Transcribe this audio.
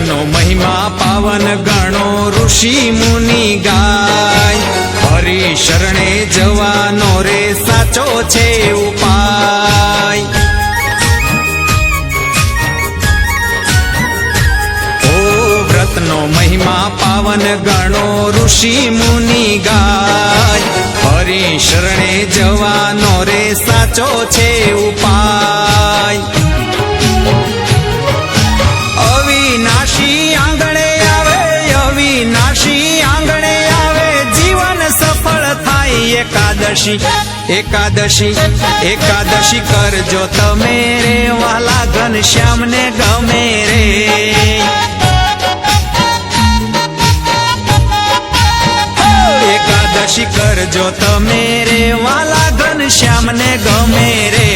વ્રતનો મહિમા પાવન ગણો ઋષિ મુનિ ગાય હરિ શરણે જવાનો રે સાચો છે ઉપાય વ્રતનો મહિમા પાવન ગણો ઋષિ મુનિ ગાય હરિ શરણે જવાનો રે સાચો છે ઉપાય અવિનાશી આંગણે આવે અવિનાશી આંગણે આવે જીવન સફળ થાય એકાદશી એકાદશી એકાદશી કરજો તમે રે વાલા ઘનશ્યામને ગમે રે એકાદશી કરજો તમે રે વાલા ઘનશ્યામને ગમે રે